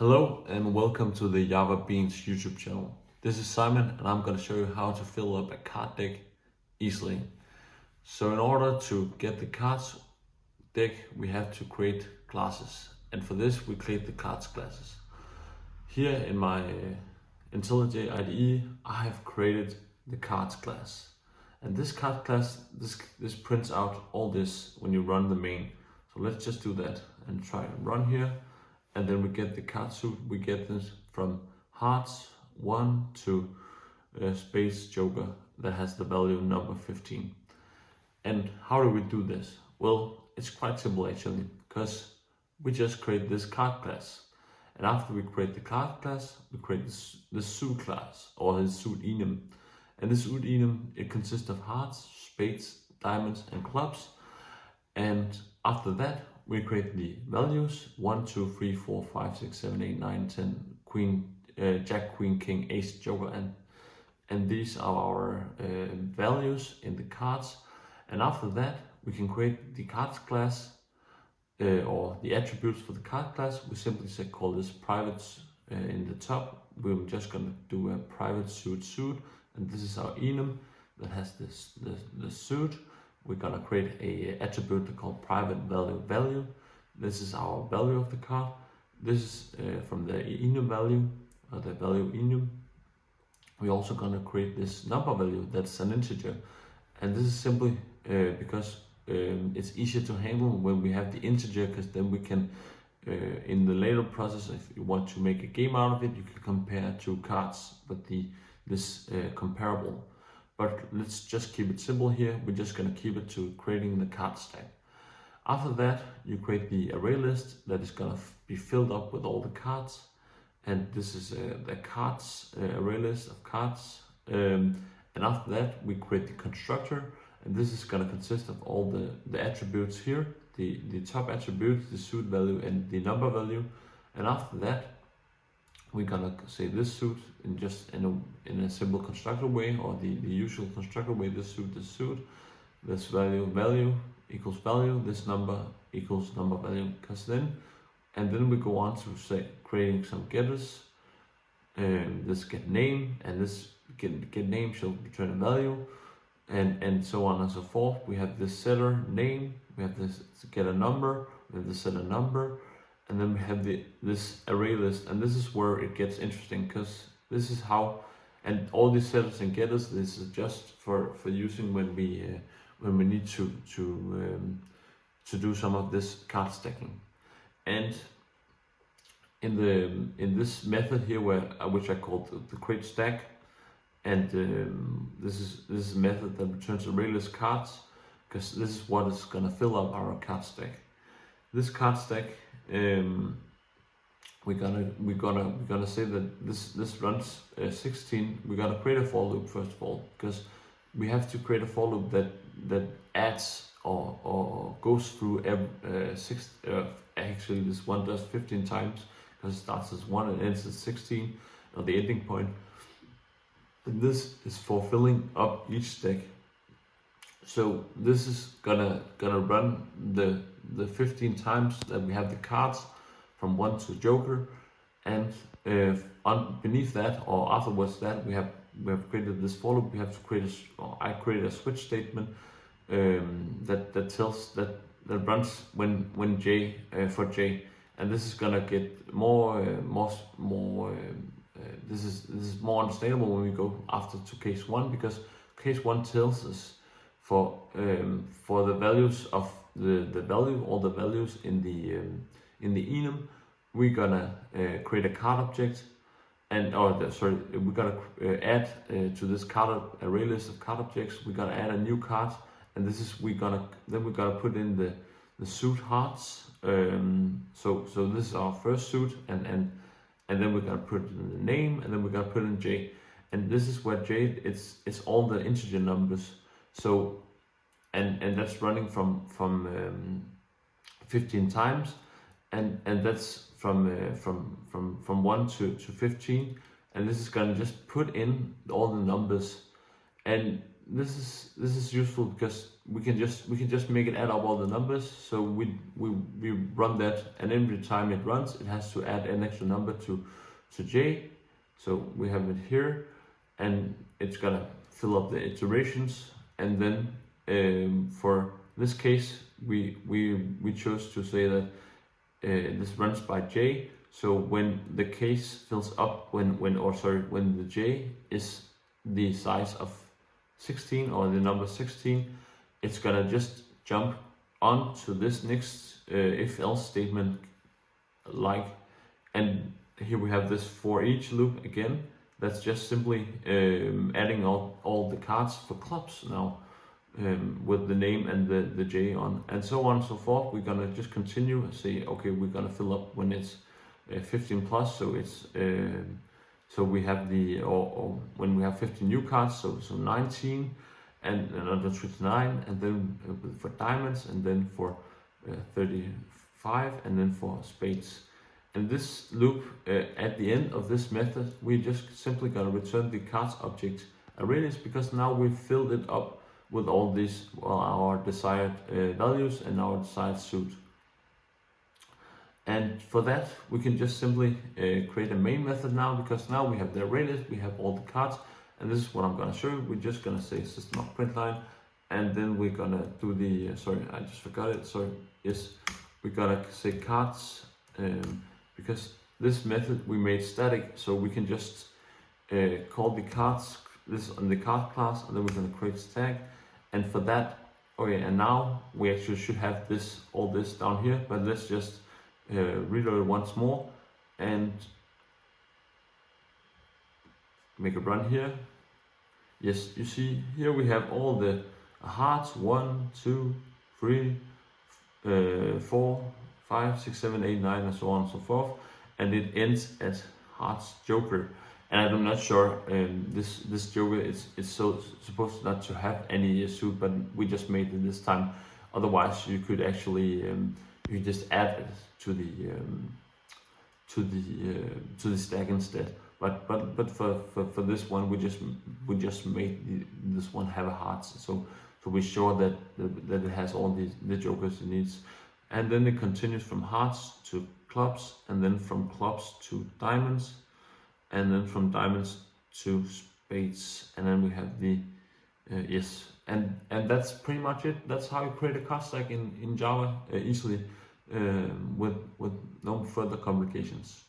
Hello and welcome to the Java Beans YouTube channel. This is Simon and I'm going to show you how to fill up a card deck easily. So in order to get the cards deck, we have to create classes, and for this we create the cards classes. Here in my IntelliJ IDE, I have created the cards class, and this card class, this prints out all this when you run the main. So let's just do that and try and run here. And then we get the card suit. We get this from hearts 1 to space joker that has the value number 15. And how do we do this? Well, it's quite simple actually, because we just create this card class. And after we create the card class, we create this suit class, or his suit enum. And this suit enum, it consists of hearts, spades, diamonds, and clubs. And after that, we create the values 1, 2, 3, 4, 5, 6, 7, 8, 9, 10, queen, jack, queen, king, ace, joker, and these are our values in the cards. And after that, we can create the cards class or the attributes for the card class. We simply call this private in the top. We're just gonna do a private suit, and this is our enum that has the suit. We're gonna create a attribute called private value. This is our value of the card. This is from the enum value, or the value enum. We're also gonna create this number value that's an integer, and this is simply because it's easier to handle when we have the integer, because then we can in the later process, if you want to make a game out of it, you can compare two cards with this comparable. But let's just keep it simple here. We're just going to keep it to creating the card stack. After that, you create the array list that is going to be filled up with all the cards. And this is the cards array list of cards. And after that, we create the constructor. And this is going to consist of all the attributes here. The top attributes, the suit value and the number value. And after that, we're gonna say this suit in a simple constructor way, or the usual constructor way. This suit, this value equals value, this number equals number value. And then we go on to say creating some getters. This get name, and this get name shall return a value, and so on and so forth. We have this setter name, we have this getter number, we have the setter number. And then we have this array list, and this is where it gets interesting, because this is how, and all these setters and getters, this is just for using when we need to do some of this card stacking. And in this method here, which I called the create stack, and this is a method that returns array list cards, because this is what is gonna fill up our card stack. This card stack, we're gonna say that this runs 16. We're gonna create a for loop first of all, because we have to create a for loop that adds or goes through actually this one does 15 times, because it starts as 1 and ends at 16, or the ending point. And this is for filling up each stack. So this is gonna run the 15 times that we have the cards from 1 to joker, and beneath that, or afterwards that, we have created this for loop. We have to create I created a switch statement that tells that runs when j for j, and this is gonna get more. This is more understandable when we go after to case 1, because case 1 tells us for the values of the value, all the values in the enum, we're gonna create a card object, and we're gonna add to this card array list of card objects. We're gonna add a new card, and this is we're gonna put in the suit hearts. So this is our first suit, and then we're gonna put in the name, and then we're gonna put in j, and this is where j it's all the integer numbers. So, and that's running from 15 times, and that's from 1 to 15, and this is gonna just put in all the numbers, and this is useful because we can just make it add up all the numbers. So we run that, and every time it runs, it has to add an extra number to j. So we have it here, and it's gonna fill up the iterations. And then for this case, we chose to say that this runs by j. So when the case fills up, when the j is the size of 16 or the number 16, it's gonna just jump on to this next if else statement, like, and here we have this for each loop again. That's just simply adding all the cards for clubs now, with the name and the j on, and so on and so forth. We're gonna just continue and say, okay, we're gonna fill up when it's 15 plus, so it's so we have or when we have 15 new cards, so 19, and another 29, and then for diamonds, and then for 35, and then for spades. And this loop, at the end of this method, we just simply gonna return the cards object ArrayList, because now we've filled it up with all these our desired values and our desired suit. And for that, we can just simply create a main method now, because now we have the ArrayList, we have all the cards, and this is what I'm gonna show you. We're just gonna say system.println, and then we're gonna do the, sorry, I just forgot it, sorry, yes, we gotta say cards, because this method we made static, so we can just call the cards, this on the card class, and then we're gonna create tag. And for that, okay, and now we actually should have this, all this down here, but let's just reload it once more and make a run here. Yes, you see here we have all the hearts, 1, 2, 3, 4, 5, 6, 7, 8, 9, and so on and so forth, and it ends at hearts joker. And I'm not sure this joker is so supposed not to have any suit, but we just made it this time. Otherwise, you could actually you just add it to the stack instead. But for this one, we just made this one have a hearts. So we're sure that it has all the jokers it needs. And then it continues from hearts to clubs, and then from clubs to diamonds, and then from diamonds to spades, and then we have the yes, and that's pretty much it. That's how you create a card stack in Java easily, with no further complications.